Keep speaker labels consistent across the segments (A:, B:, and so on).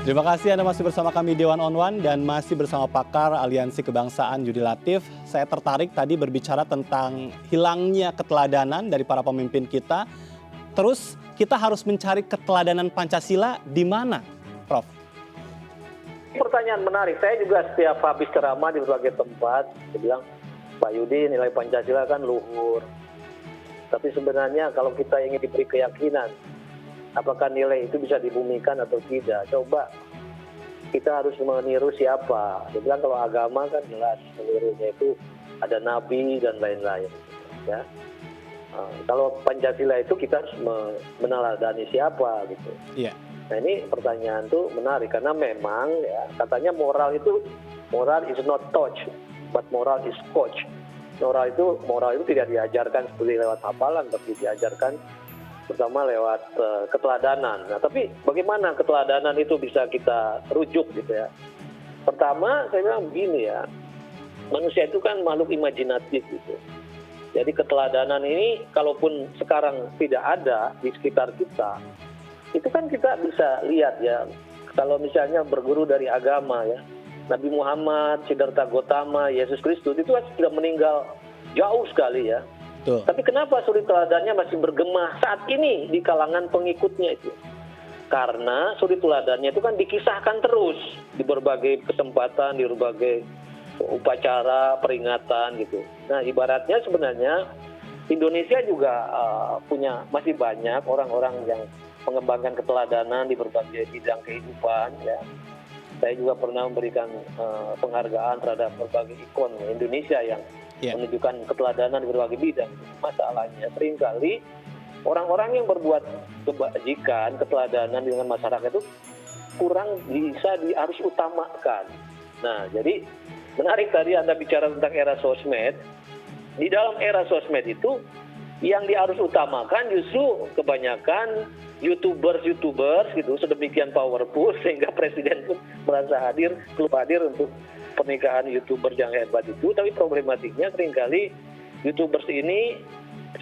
A: Terima kasih Anda masih bersama kami di One on One dan masih bersama pakar Aliansi Kebangsaan Yudi Latif. Saya tertarik tadi berbicara tentang hilangnya keteladanan dari para pemimpin kita. Terus kita harus mencari keteladanan Pancasila di mana, Prof?
B: Pertanyaan menarik. Saya juga setiap habis ceramah di berbagai tempat, saya bilang, Pak Yudi, nilai Pancasila kan luhur. Tapi sebenarnya kalau kita ingin diberi keyakinan, apakah nilai itu bisa dibumikan atau tidak? Coba kita harus meniru siapa? Dia bilang kalau agama kan jelas seluruhnya itu ada nabi dan lain-lain. Ya. Kalau Pancasila itu kita harus meneladani siapa gitu.
A: Iya.
B: Nah ini pertanyaan tuh menarik karena memang ya katanya moral itu is not taught, but moral is coach. Moral itu tidak diajarkan seperti lewat hafalan, tapi diajarkan pertama lewat keteladanan. Nah, tapi bagaimana keteladanan itu bisa kita rujuk gitu ya? Pertama, saya bilang begini ya, manusia itu kan makhluk imajinatif gitu. Jadi keteladanan ini, kalaupun sekarang tidak ada di sekitar kita, itu kan kita bisa lihat ya. Kalau misalnya berguru dari agama ya, Nabi Muhammad, Siddhartha Gautama, Yesus Kristus itu sudah meninggal jauh sekali ya.
A: Tuh.
B: Tapi kenapa suri teladannya masih bergema saat ini di kalangan pengikutnya itu? Karena suri teladannya itu kan dikisahkan terus di berbagai kesempatan, di berbagai upacara, peringatan gitu. Nah ibaratnya sebenarnya Indonesia juga punya masih banyak orang-orang yang mengembangkan keteladanan di berbagai bidang kehidupan ya. Saya juga pernah memberikan penghargaan terhadap berbagai ikon Indonesia yang menunjukkan keteladanan di berbagai bidang. Masalahnya seringkali orang-orang yang berbuat kebajikan, keteladanan dengan masyarakat itu kurang bisa harus utamakan. Nah, jadi menarik tadi Anda bicara tentang era sosmed. Di dalam era sosmed itu yang harus utamakan justru kebanyakan YouTubers gitu sedemikian powerful sehingga presiden pun merasa perlu hadir untuk pernikahan YouTuber yang hebat itu. Tapi problematiknya seringkali YouTubers ini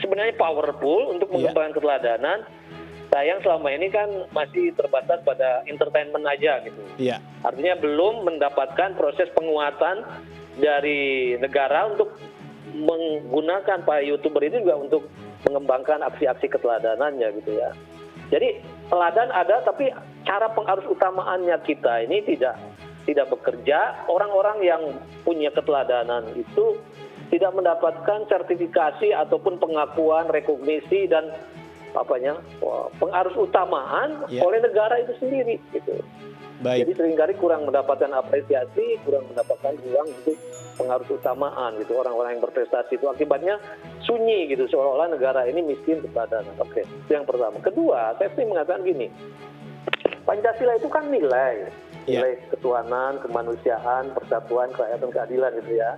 B: sebenarnya powerful untuk mengembangkan keteladanan. Sayang selama ini kan masih terbatas pada entertainment aja gitu.
A: Iya.
B: Artinya belum mendapatkan proses penguatan dari negara untuk menggunakan para YouTuber itu juga untuk mengembangkan aksi-aksi keteladanannya gitu ya. Jadi teladan ada tapi cara pengarus utamaannya kita ini tidak bekerja. Orang-orang yang punya keteladanan itu tidak mendapatkan sertifikasi ataupun pengakuan, rekognisi dan pengarus utamaan oleh negara itu sendiri gitu.
A: Baik.
B: Jadi seringkali kurang mendapatkan apresiasi, kurang mendapatkan ruang untuk pengarus utamaan gitu. Orang-orang yang berprestasi itu akibatnya sunyi gitu, seolah-olah negara ini miskin keteladanan. Oke, itu yang pertama. Kedua, saya sih mengatakan gini, Pancasila itu kan nilai ketuhanan, kemanusiaan, persatuan, kerakyatan, keadilan gitu ya.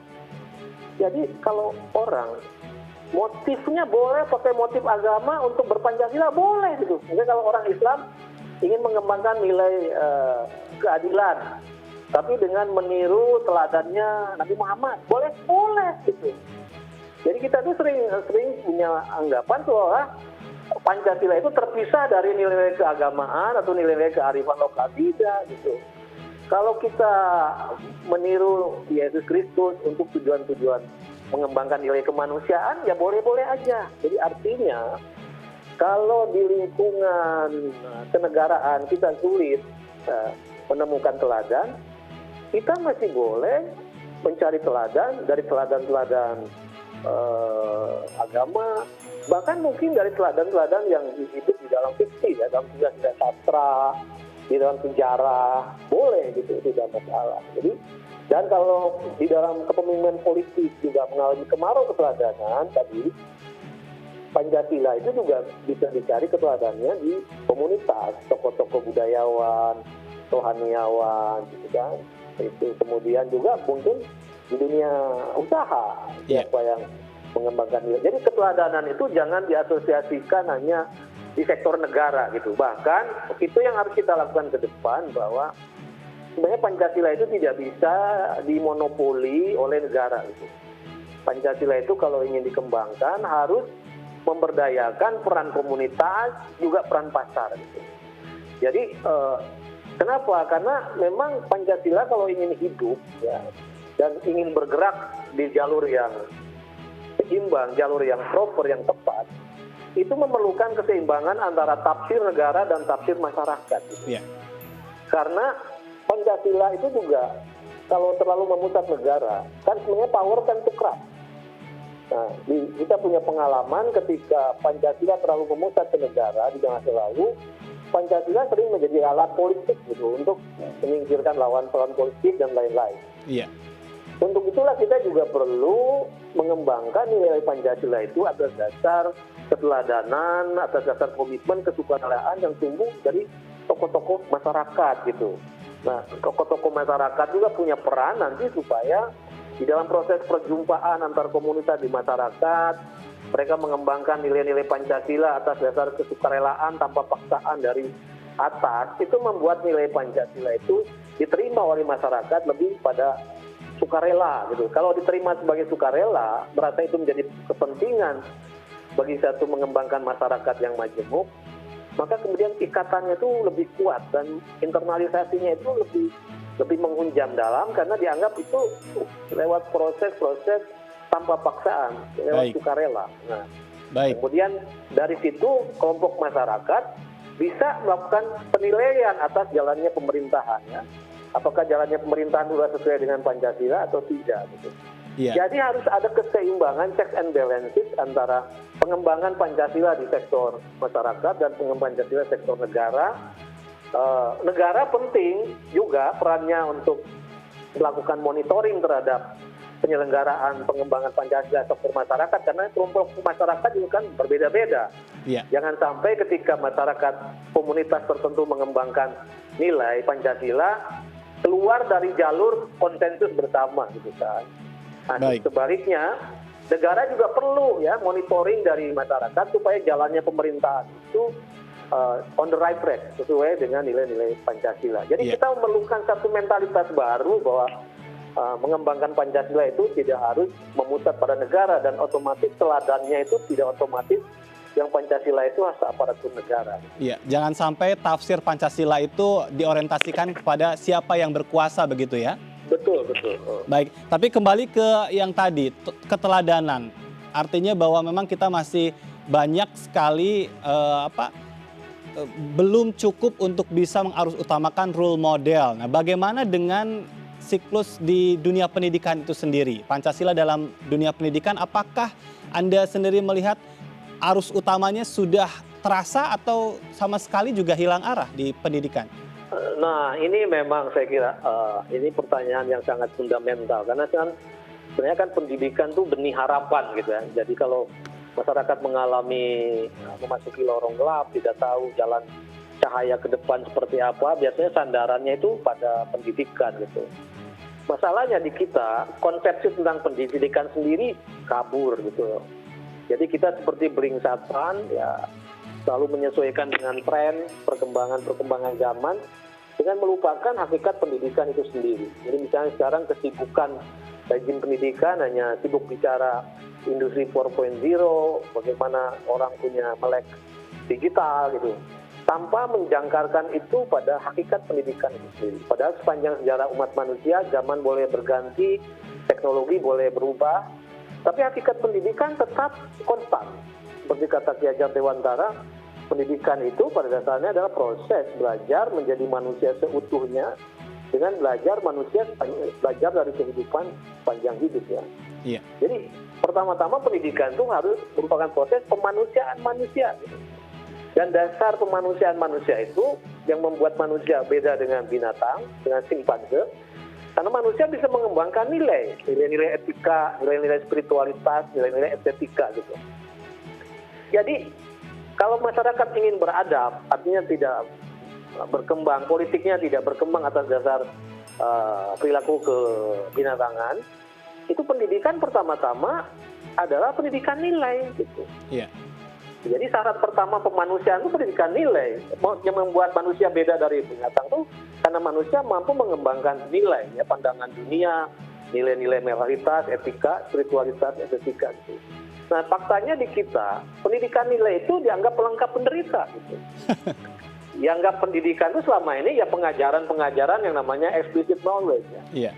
B: Jadi kalau orang motifnya boleh pakai motif agama untuk berpancasila boleh gitu. Mungkin kalau orang Islam ingin mengembangkan nilai keadilan, tapi dengan meniru teladannya Nabi Muhammad, boleh gitu. Jadi kita tuh sering punya anggapan bahwa Pancasila itu terpisah dari nilai keagamaan atau nilai kearifan lokal, tidak gitu. Kalau kita meniru Yesus Kristus untuk tujuan-tujuan mengembangkan nilai kemanusiaan, ya boleh-boleh aja. Jadi artinya kalau di lingkungan kenegaraan kita sulit menemukan teladan, kita masih boleh mencari teladan dari teladan-teladan agama, bahkan mungkin dari teladan-teladan yang hidup di dalam fiksi, ya, dalam sejarah sastra, di dalam sejarah, boleh gitu, tidak masalah. Jadi, dan kalau di dalam kepemimpinan politik juga mengalami kemarau keteladanan tadi, Pancasila itu juga bisa dicari keteladannya di komunitas, tokoh-tokoh budayawan, rohaniawan, gitu kan. Itu kemudian juga mungkin di dunia usaha, siapa yang mengembangkan nilai. Jadi keteladanan itu jangan diasosiasikan hanya di sektor negara gitu. Bahkan itu yang harus kita lakukan ke depan, bahwa sebenarnya Pancasila itu tidak bisa dimonopoli oleh negara gitu. Pancasila itu kalau ingin dikembangkan harus memberdayakan peran komunitas, juga peran pasar gitu. Jadi Kenapa? Karena memang Pancasila kalau ingin hidup ya dan ingin bergerak di jalur yang seimbang, jalur yang proper, yang tepat, itu memerlukan keseimbangan antara tafsir negara dan tafsir masyarakat.
A: Iya.
B: Karena Pancasila itu juga kalau terlalu memusat negara, kan sebenarnya power kan itu keras. Nah, kita punya pengalaman ketika Pancasila terlalu memusat ke negara di masa lalu, Pancasila sering menjadi alat politik gitu untuk menyingkirkan lawan politik dan lain-lain.
A: Iya.
B: Untuk itulah kita juga perlu mengembangkan nilai Pancasila itu atas dasar keteladanan, atas dasar komitmen kesukarela yang tumbuh dari tokoh-tokoh masyarakat gitu. Nah, tokoh-tokoh masyarakat juga punya peran nanti supaya di dalam proses perjumpaan antar komunitas di masyarakat, mereka mengembangkan nilai-nilai Pancasila atas dasar kesukarelaan tanpa paksaan dari atas, itu membuat nilai Pancasila itu diterima oleh masyarakat lebih pada sukarela gitu. Kalau diterima sebagai sukarela, berarti itu menjadi kepentingan bagi satu mengembangkan masyarakat yang majemuk, maka kemudian ikatannya itu lebih kuat dan internalisasinya itu lebih menghunjam dalam karena dianggap itu lewat proses-proses tanpa paksaan, lewat sukarela. Nah, kemudian dari situ kelompok masyarakat bisa melakukan penilaian atas jalannya pemerintahannya. Apakah jalannya pemerintahan sudah sesuai dengan Pancasila atau tidak gitu. Yeah. Jadi harus ada keseimbangan checks and balances antara pengembangan Pancasila di sektor masyarakat dan pengembangan Pancasila di sektor negara. Negara penting juga perannya untuk melakukan monitoring terhadap penyelenggaraan pengembangan Pancasila sektor masyarakat karena kelompok masyarakat juga kan berbeda-beda. Yeah. Jangan sampai ketika masyarakat komunitas tertentu mengembangkan nilai Pancasila keluar dari jalur konsensus bersama gitu kan. Nah, sebaliknya negara juga perlu ya monitoring dari masyarakat supaya jalannya pemerintahan itu on the right track sesuai dengan nilai-nilai Pancasila. Jadi kita memerlukan satu mentalitas baru bahwa mengembangkan Pancasila itu tidak harus memusat pada negara dan otomatis teladannya itu tidak otomatis yang Pancasila itu harus aparatur negara.
A: Iya, jangan sampai tafsir Pancasila itu diorientasikan kepada siapa yang berkuasa begitu ya?
B: Betul, betul.
A: Baik, tapi kembali ke yang tadi, keteladanan. Artinya bahwa memang kita masih banyak sekali belum cukup untuk bisa mengarus utamakan role model. Nah, bagaimana dengan siklus di dunia pendidikan itu sendiri? Pancasila dalam dunia pendidikan, apakah Anda sendiri melihat arus utamanya sudah terasa atau sama sekali juga hilang arah di pendidikan?
B: Nah, ini memang saya kira ini pertanyaan yang sangat fundamental karena kan sebenarnya kan pendidikan tuh benih harapan gitu ya. Jadi kalau masyarakat mengalami memasuki lorong gelap, tidak tahu jalan cahaya ke depan seperti apa, biasanya sandarannya itu pada pendidikan gitu. Masalahnya di kita konsepsi tentang pendidikan sendiri kabur gitu. Jadi kita seperti belingsatan ya selalu menyesuaikan dengan tren perkembangan zaman dengan melupakan hakikat pendidikan itu sendiri. Jadi misalnya sekarang kesibukan rejim pendidikan hanya sibuk bicara industri 4.0, bagaimana orang punya melek digital gitu, tanpa menjangkarkan itu pada hakikat pendidikan itu sendiri. Padahal sepanjang sejarah umat manusia, zaman boleh berganti, teknologi boleh berubah, tapi hakikat pendidikan tetap konstan. Seperti kata Ki Hajar Dewantara, pendidikan itu pada dasarnya adalah proses belajar menjadi manusia seutuhnya dengan belajar dari kehidupan panjang hidup ya. Iya. Jadi pertama-tama pendidikan itu harus merupakan proses pemanusiaan manusia. Dan dasar pemanusiaan manusia itu yang membuat manusia beda dengan binatang, dengan simpanse, karena manusia bisa mengembangkan nilai-nilai etika, nilai-nilai spiritualitas, nilai-nilai estetika gitu. Jadi kalau masyarakat ingin beradab, artinya tidak berkembang, politiknya tidak berkembang atas dasar perilaku kebinatangan, itu pendidikan pertama-tama adalah pendidikan nilai gitu. Iya. Jadi syarat pertama pemanusiaan itu pendidikan nilai. Yang membuat manusia beda dari binatang itu karena manusia mampu mengembangkan nilai, ya, pandangan dunia, nilai-nilai moralitas, etika, spiritualitas, estetika. Gitu. Nah, faktanya di kita pendidikan nilai itu dianggap pelengkap penderita. Gitu. yang nggak pendidikan itu selama ini ya pengajaran-pengajaran yang namanya explicit knowledge. Ya.
A: Iya.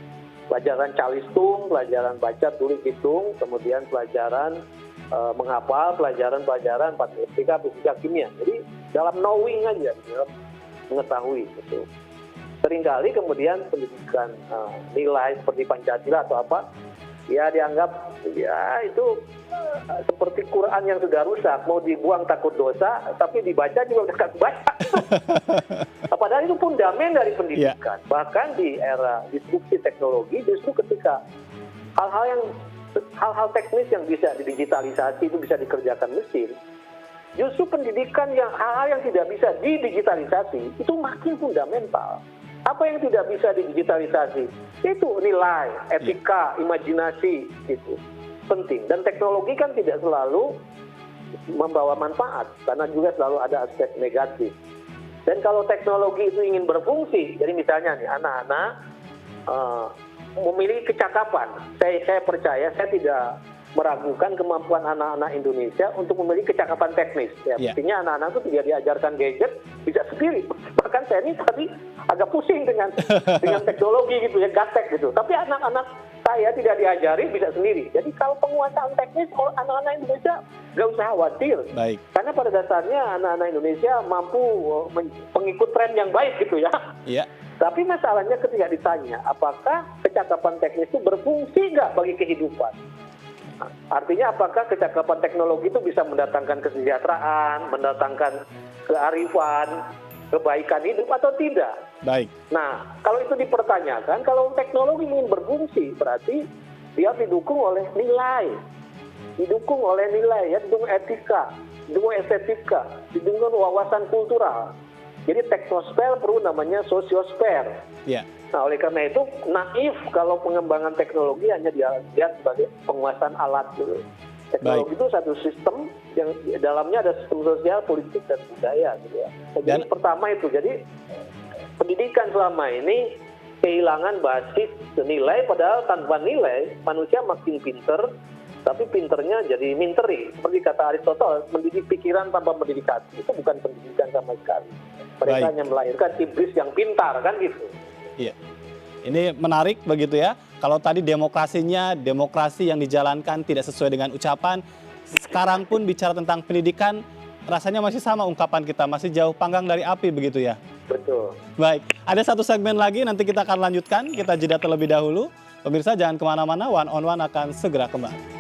B: Pelajaran calistung, pelajaran baca, tulis, hitung, kemudian pelajaran menghafal, pelajaran-pelajaran matematika, fisika, kimia. Jadi dalam knowing aja, dalam mengetahui gitu. Seringkali kemudian pendidikan nilai seperti Pancasila atau apa, ya dianggap ya itu seperti Quran yang sudah rusak, mau dibuang takut dosa, tapi dibaca juga udah gak baca. Padahal itu fundament dari pendidikan. Bahkan di era disrupsi teknologi, justru ketika hal-hal teknis yang bisa didigitalisasi itu bisa dikerjakan mesin, justru pendidikan yang hal-hal yang tidak bisa didigitalisasi itu makin fundamental. Apa yang tidak bisa didigitalisasi? Itu nilai, etika, imajinasi, itu penting. Dan teknologi kan tidak selalu membawa manfaat, karena juga selalu ada aspek negatif. Dan kalau teknologi itu ingin berfungsi, jadi misalnya nih anak-anak memiliki kecakapan. Saya percaya, saya tidak meragukan kemampuan anak-anak Indonesia untuk memiliki kecakapan teknis. Ya, buktinya anak-anak itu tidak diajarkan gadget, bisa sendiri. Bahkan saya ini tadi agak pusing dengan teknologi gitu ya, gaptek gitu. Tapi anak-anak saya tidak diajari, bisa sendiri. Jadi kalau penguasaan teknis, anak-anak Indonesia nggak usah khawatir.
A: Baik.
B: Karena pada dasarnya anak-anak Indonesia mampu mengikut tren yang baik gitu ya.
A: Iya.
B: Tapi masalahnya ketika ditanya, apakah kecakapan teknis itu berfungsi nggak bagi kehidupan? Artinya apakah kecakapan teknologi itu bisa mendatangkan kesejahteraan, mendatangkan kearifan, kebaikan hidup atau tidak?
A: Baik.
B: Nah, kalau itu dipertanyakan, kalau teknologi ingin berfungsi, berarti dia didukung oleh nilai, didukung etika, didukung estetika, didukung wawasan kultural. Jadi teknosfer perlu namanya sosiosfer.
A: Iya.
B: Nah, oleh karena itu naif kalau pengembangan teknologi hanya dilihat sebagai penguasaan alat gitu. Teknologi itu satu sistem yang dalamnya ada sistem sosial, politik, dan budaya gitu ya. Jadi pertama itu, jadi pendidikan selama ini kehilangan basis nilai, padahal tanpa nilai manusia makin pinter, tapi pinternya jadi minteri. Seperti kata Aristoteles, mendidik pikiran tanpa mendidik hati itu bukan pendidikan sama sekali. Mereka hanya melahirkan iblis yang pintar kan gitu.
A: Iya. Ini menarik begitu ya. Kalau tadi demokrasinya, demokrasi yang dijalankan tidak sesuai dengan ucapan. Sekarang pun bicara tentang pendidikan, rasanya masih sama ungkapan kita, masih jauh panggang dari api begitu ya.
B: Betul.
A: Baik, ada satu segmen lagi nanti kita akan lanjutkan. Kita jeda terlebih dahulu. Pemirsa jangan kemana-mana, One on One akan segera kembali.